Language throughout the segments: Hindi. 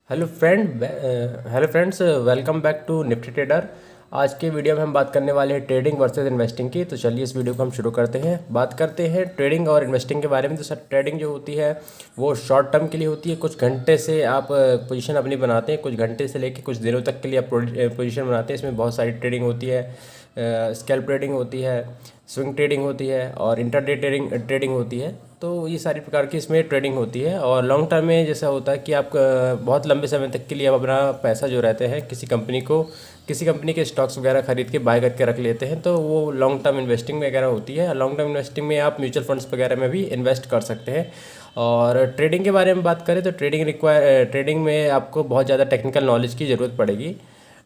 Hello friends, welcome back to Nifty trader. आज के वीडियो में हम बात करने वाले हैं ट्रेडिंग वर्सेस इन्वेस्टिंग की। तो चलिए इस वीडियो को हम शुरू करते हैं। बात करते हैं ट्रेडिंग और इन्वेस्टिंग के बारे में। तो सर, ट्रेडिंग जो होती है वो शॉर्ट टर्म के लिए होती है। कुछ घंटे से आप पोजीशन अपनी बनाते हैं, कुछ घंटे से लेकर कुछ दिनों तक के लिए आप पोजीशन बनाते हैं। इसमें बहुत सारी ट्रेडिंग होती है। स्कैल्प ट्रेडिंग होती है, स्विंग ट्रेडिंग होती है और इंटरडे ट्रेडिंग ट्रेडिंग होती है। तो ये सारी प्रकार की इसमें ट्रेडिंग होती है। और लॉन्ग टर्म में जैसा होता है कि आप बहुत लंबे समय तक के लिए आप अपना पैसा जो रहते हैं किसी कंपनी के स्टॉक्स वगैरह खरीद के बाय करके रख लेते हैं। तो वो लॉन्ग टर्म इन्वेस्टिंग वगैरह होती है। लॉन्ग टर्म इन्वेस्टिंग में आप म्यूचुअल फंड्स वगैरह में भी इन्वेस्ट कर सकते हैं। और ट्रेडिंग के बारे में बात करें तो ट्रेडिंग में आपको बहुत ज़्यादा टेक्निकल नॉलेज की ज़रूरत पड़ेगी।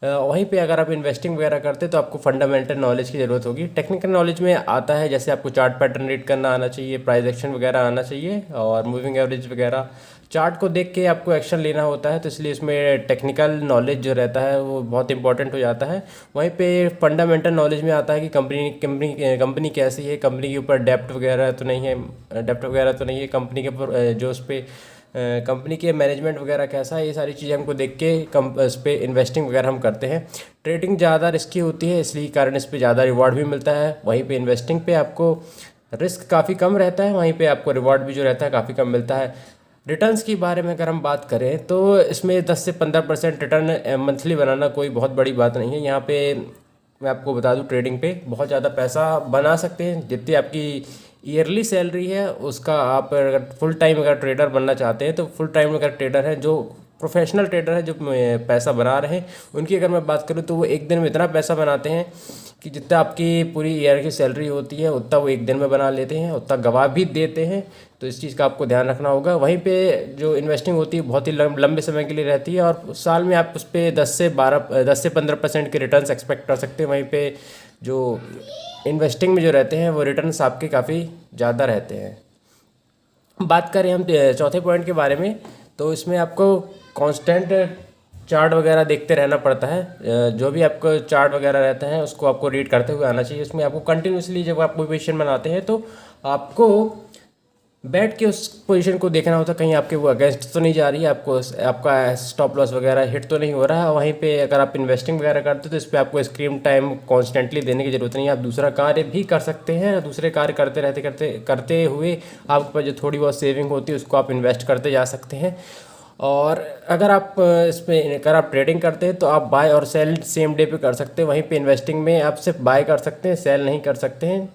वहीं पे अगर आप इन्वेस्टिंग वगैरह करते तो आपको फंडामेंटल नॉलेज की ज़रूरत होगी। टेक्निकल नॉलेज में आता है, जैसे आपको चार्ट पैटर्न रीड करना आना चाहिए, प्राइस एक्शन वगैरह आना चाहिए और मूविंग एवरेज वगैरह। चार्ट को देख के आपको एक्शन लेना होता है, तो इसलिए इसमें टेक्निकल नॉलेज जो रहता है वो बहुत इंपॉर्टेंट हो जाता है। वहीं पे फंडामेंटल नॉलेज में आता है कि कंपनी कैसी है, कंपनी के ऊपर डेप्ट वगैरह तो नहीं है, कंपनी के ऊपर जो उस पर कंपनी के मैनेजमेंट वगैरह कैसा है, ये सारी चीज़ें हमको देख के इस पर इन्वेस्टिंग वगैरह हम करते हैं। ट्रेडिंग ज़्यादा रिस्की होती है, इसलिए कारण इस पर ज़्यादा रिवॉर्ड भी मिलता है। वहीं पे इन्वेस्टिंग पे आपको रिस्क काफ़ी कम रहता है, वहीं पे आपको रिवॉर्ड भी जो रहता है काफ़ी कम मिलता है। रिटर्न्स की बारे में अगर हम बात करें तो इसमें 10 से 15% रिटर्न मंथली बनाना कोई बहुत बड़ी बात नहीं है। यहाँ पे मैं आपको बता दूं, ट्रेडिंग पे बहुत ज़्यादा पैसा बना सकते हैं। जितनी आपकी ईयरली सैलरी है उसका, आप अगर फुल टाइम अगर ट्रेडर बनना चाहते हैं तो फुल टाइम अगर ट्रेडर है, जो प्रोफेशनल ट्रेडर है, जो पैसा बना रहे हैं, उनकी अगर मैं बात करूं तो वो एक दिन में इतना पैसा बनाते हैं कि जितना आपकी पूरी ईयर की सैलरी होती है उतना वो एक दिन में बना लेते हैं, उतना गवा भी देते हैं। तो इस चीज़ का आपको ध्यान रखना होगा। वहीं पे जो इन्वेस्टिंग होती है बहुत ही लंबे समय के लिए रहती है और साल में आप उस पर 10 से 15% के रिटर्न्स एक्सपेक्ट कर सकते हैं। वहीं पे जो इन्वेस्टिंग में जो रहते हैं वो रिटर्न्स आपके काफ़ी ज़्यादा रहते हैं। बात करें हम चौथे पॉइंट के बारे में, तो इसमें आपको कांस्टेंट चार्ट वगैरह देखते रहना पड़ता है। जो भी आपको चार्ट वगैरह रहता है उसको आपको रीड करते हुए आना चाहिए। इसमें आपको कंटिन्यूसली जब आप पोजीशन बनाते हैं तो आपको बैठ के उस पोजीशन को देखना होता है, कहीं आपके वो अगेंस्ट तो नहीं जा रही है, आपका स्टॉप लॉस वगैरह हिट तो नहीं हो रहा है। वहीं पे अगर आप इन्वेस्टिंग वगैरह करते हो तो इस पर आपको स्क्रीन टाइम कॉन्स्टेंटली देने की ज़रूरत नहीं है। आप दूसरा कार्य भी कर सकते हैं, दूसरे कार्य करते हुए आपके पास जो थोड़ी बहुत सेविंग होती है उसको आप इन्वेस्ट करते जा सकते हैं। और अगर आप अगर आप ट्रेडिंग करते हैं तो आप बाय और सेल सेम डे पे कर सकते हैं। वहीं पे इन्वेस्टिंग में आप सिर्फ बाय कर सकते हैं, सेल नहीं कर सकते हैं।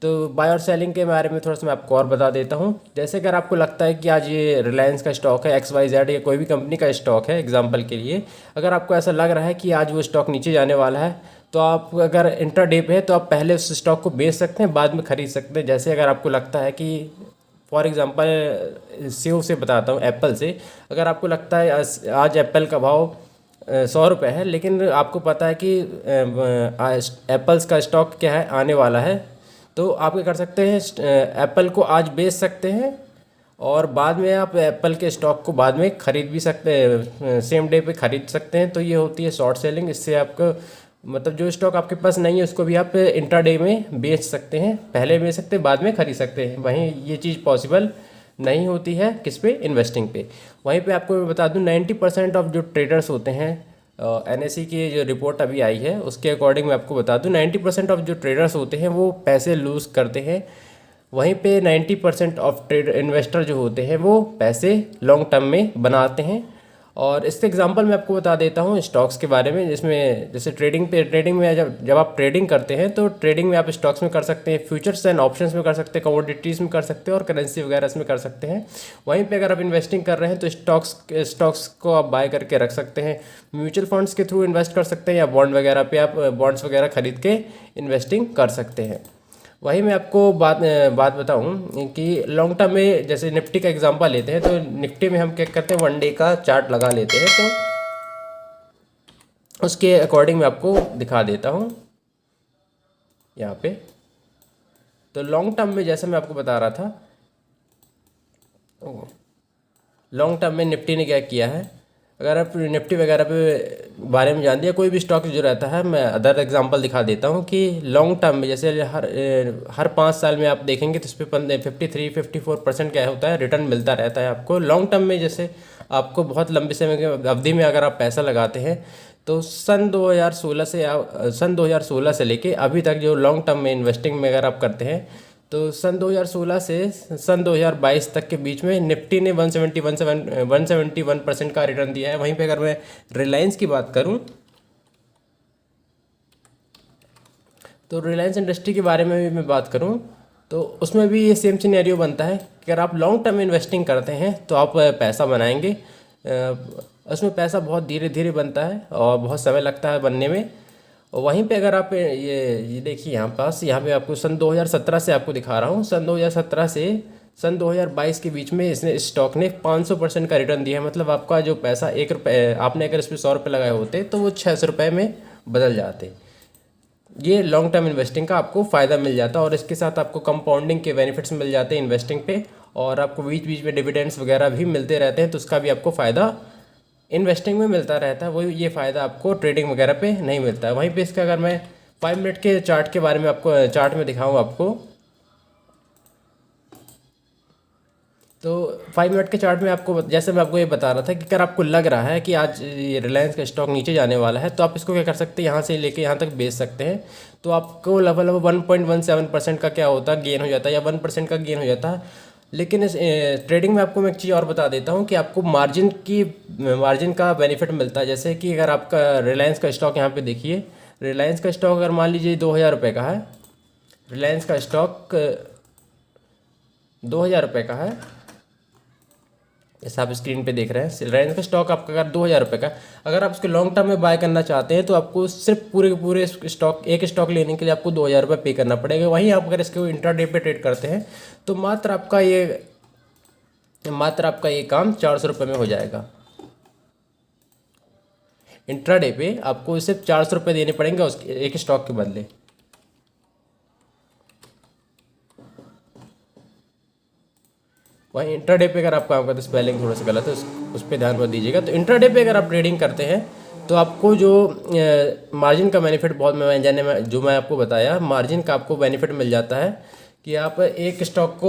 तो बाय और सेलिंग के बारे में थोड़ा सा मैं आपको और बता देता हूँ। जैसे अगर आपको लगता है कि आज ये रिलायंस का स्टॉक है, XYZ या कोई भी कंपनी का स्टॉक है एग्जांपल के लिए, अगर आपको ऐसा लग रहा है कि आज वो स्टॉक नीचे जाने वाला है, तो आप अगर इंट्राडे पे है तो आप पहले उस स्टॉक को बेच सकते हैं, बाद में खरीद सकते हैं। जैसे अगर आपको लगता है कि फॉर एग्जांपल सेव से बताता हूँ, एप्पल से, अगर आपको लगता है आज एप्पल का भाव 100 रुपये है, लेकिन आपको पता है कि एप्पल्स का स्टॉक क्या है, आने वाला है, तो आप क्या कर सकते हैं, एप्पल को आज बेच सकते हैं और बाद में आप एप्पल के स्टॉक को बाद में खरीद भी सकते हैं, सेम डे पे खरीद सकते हैं। तो ये होती है शॉर्ट सेलिंग। इससे आपको मतलब जो स्टॉक आपके पास नहीं है उसको भी आप इंट्राडे में बेच सकते हैं, पहले बेच सकते हैं बाद में खरीद सकते हैं। वहीं ये चीज़ पॉसिबल नहीं होती है किस पे, इन्वेस्टिंग पे। वहीं पे आपको मैं बता दूं 90% ऑफ जो ट्रेडर्स होते हैं, NSE की जो रिपोर्ट अभी आई है उसके अकॉर्डिंग मैं आपको बता दूं 90% ऑफ जो ट्रेडर्स होते हैं वो पैसे लूज़ करते हैं। वहीं पे 90% ऑफ ट्रेड इन्वेस्टर जो होते हैं वो पैसे लॉन्ग टर्म में बनाते हैं। और इससे एग्जांपल मैं आपको बता देता हूँ स्टॉक्स के बारे में, जिसमें जैसे ट्रेडिंग में जब आप ट्रेडिंग करते हैं तो ट्रेडिंग में आप स्टॉक्स में कर सकते हैं, फ्यूचर्स एंड ऑप्शंस में कर सकते हैं, कमोडिटीज़ में कर सकते हैं और करेंसी वगैरह इसमें कर सकते हैं। वहीं पे अगर आप इन्वेस्टिंग कर रहे हैं तो स्टॉक्स को आप बाय करके रख सकते हैं, म्यूचुअल फंड्स के थ्रू इन्वेस्ट कर सकते हैं या बॉन्ड वगैरह पे आप बॉन्ड्स वगैरह खरीद के इन्वेस्टिंग कर सकते हैं। वही मैं आपको बात बताऊं कि लॉन्ग टर्म में जैसे निफ्टी का एग्जांपल लेते हैं, तो निफ्टी में हम क्या करते हैं, वन डे का चार्ट लगा लेते हैं। तो उसके अकॉर्डिंग मैं आपको दिखा देता हूं यहाँ पे। तो लॉन्ग टर्म में जैसे मैं आपको बता रहा था, लॉन्ग टर्म में निफ्टी ने क्या किया है, अगर आप निफ्टी वगैरह पे बारे में जानते हैं, कोई भी स्टॉक जो रहता है, मैं अदर एग्जांपल दिखा देता हूँ कि लॉन्ग टर्म में जैसे हर 5 साल में आप देखेंगे तो इस पर 53-54% क्या होता है, रिटर्न मिलता रहता है आपको। लॉन्ग टर्म में जैसे आपको बहुत लंबे समय के अवधि में अगर आप पैसा लगाते हैं तो सन 2016 से लेके अभी तक जो लॉन्ग टर्म में इन्वेस्टिंग में अगर आप करते हैं तो सन 2016 से सन 2022 तक के बीच में निफ्टी ने 171% का रिटर्न दिया है। वहीं पे अगर मैं रिलायंस की बात करूं तो रिलायंस इंडस्ट्री के बारे में भी मैं बात करूं तो उसमें भी ये सेम सिनेरियो बनता है कि अगर आप लॉन्ग टर्म इन्वेस्टिंग करते हैं तो आप पैसा बनाएंगे। उसमें पैसा बहुत धीरे धीरे बनता है और बहुत समय लगता है बनने में। और वहीं पे अगर आप ये देखिए यहाँ पे आपको सन 2017 से आपको दिखा रहा हूँ। सन 2017 से सन 2022 के बीच में इसने स्टॉक ने 500% का रिटर्न दिया है। मतलब आपका जो पैसा 1 रुपये आपने अगर इस पर 100 रुपये लगाए होते तो वो 600 रुपये में बदल जाते। ये लॉन्ग टर्म इन्वेस्टिंग का आपको फ़ायदा मिल जाता है और इसके साथ आपको कंपाउंडिंग के बेनिफिट्स मिल जाते हैं इन्वेस्टिंग पे, और आपको बीच बीच में डिविडेंड्स वगैरह भी मिलते रहते हैं, तो उसका भी आपको फ़ायदा इन्वेस्टिंग में मिलता रहता है। वही ये फ़ायदा आपको ट्रेडिंग वगैरह पे नहीं मिलता है। वहीं पे इसका अगर मैं 5 मिनट के चार्ट के बारे में आपको चार्ट में दिखाऊँ आपको, तो 5 मिनट के चार्ट में आपको जैसे मैं आपको ये बता रहा था कि अगर आपको लग रहा है कि आज ये रिलायंस का स्टॉक नीचे जाने वाला है तो आप इसको क्या कर सकते हैं, यहाँ से लेके यहाँ तक बेच सकते हैं। तो आपको लगभग 1.17% का क्या होता है गेन हो जाता है, या 1% का गेन हो जाता है। लेकिन इस ट्रेडिंग में आपको मैं एक चीज़ और बता देता हूँ कि आपको मार्जिन का बेनिफिट मिलता है। जैसे कि अगर आपका रिलायंस का स्टॉक यहाँ पे देखिए, रिलायंस का स्टॉक अगर मान लीजिए 2000 रुपये का है, रिलायंस का स्टॉक 2000 रुपये का है, जैसे आप स्क्रीन पे देख रहे हैं। रिलायंस का स्टॉक आपका अगर 2000 रुपये का, अगर आप उसको लॉन्ग टर्म में बाय करना चाहते हैं तो आपको सिर्फ पूरे के पूरे स्टॉक एक स्टॉक लेने के लिए आपको 2000 रुपये पे करना पड़ेगा। वहीं आप अगर इसको इंट्राडे पे ट्रेड करते हैं तो मात्र आपका ये काम 400 रुपये में हो जाएगा। इंट्राडे पे आपको सिर्फ 400 रुपये देने पड़ेंगे उसके एक स्टॉक के बदले। वहीं इंट्राडे पे अगर आप काम करते हैं, स्पेलिंग थोड़ा सा गलत है, उस पर ध्यान मत दीजिएगा। तो इंट्राडे पे अगर आप ट्रेडिंग करते हैं तो आपको जो मार्जिन का बेनिफिट बहुत जो मैं आपको बताया, मार्जिन का आपको बेनिफिट मिल जाता है कि आप एक स्टॉक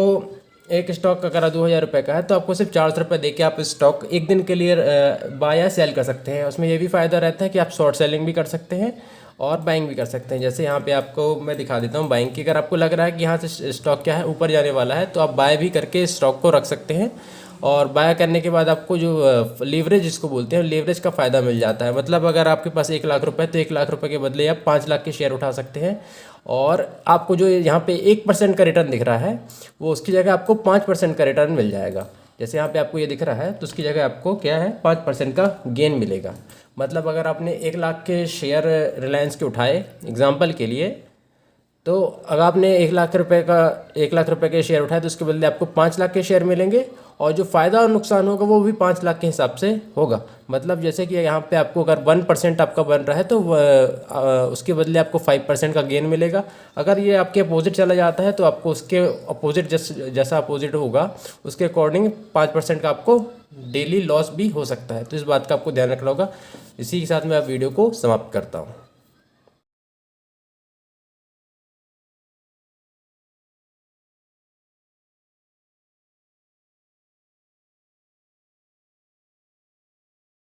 अगर 2000 रुपये का है तो आपको सिर्फ 400 रुपये दे के आप स्टॉक एक दिन के लिए बाय या सेल कर सकते हैं। उसमें ये भी फ़ायदा रहता है कि आप शॉर्ट सेलिंग भी कर सकते हैं और बाइंग भी कर सकते हैं। जैसे यहाँ पे आपको मैं दिखा देता हूँ बाइंग की। अगर आपको लग रहा है कि यहाँ से स्टॉक क्या है ऊपर जाने वाला है तो आप बाय भी करके स्टॉक को रख सकते हैं, और बाय करने के बाद आपको जो लीवरेज जिसको बोलते हैं, लीवरेज का फ़ायदा मिल जाता है। मतलब अगर आपके पास 1 लाख रुपये तो 1 लाख रुपये के बदले आप 5 लाख के शेयर उठा सकते हैं, और आपको जो यहाँ पे 1% का रिटर्न दिख रहा है वो उसकी जगह आपको 5% का रिटर्न मिल जाएगा। जैसे यहाँ पे आपको ये दिख रहा है तो उसकी जगह आपको क्या है 5% का गेन मिलेगा। मतलब अगर आपने 1 लाख के शेयर रिलायंस के उठाए एग्जांपल के लिए, तो अगर आपने 1 लाख रुपए के शेयर उठाए तो उसके बदले आपको 5 लाख के शेयर मिलेंगे, और जो फ़ायदा और नुकसान होगा वो भी 5 लाख के हिसाब से होगा। मतलब जैसे कि यहाँ पे आपको अगर 1% आपका बन रहा है तो उसके बदले आपको 5% का गेन मिलेगा। अगर ये आपके अपोजिट चला जाता है तो आपको उसके अपोजिट जैसा अपोजिट होगा उसके अकॉर्डिंग 5% का आपको डेली लॉस भी हो सकता है। तो इस बात का आपको ध्यान रखना होगा। इसी के साथ मैं आप वीडियो को समाप्त करता हूँ।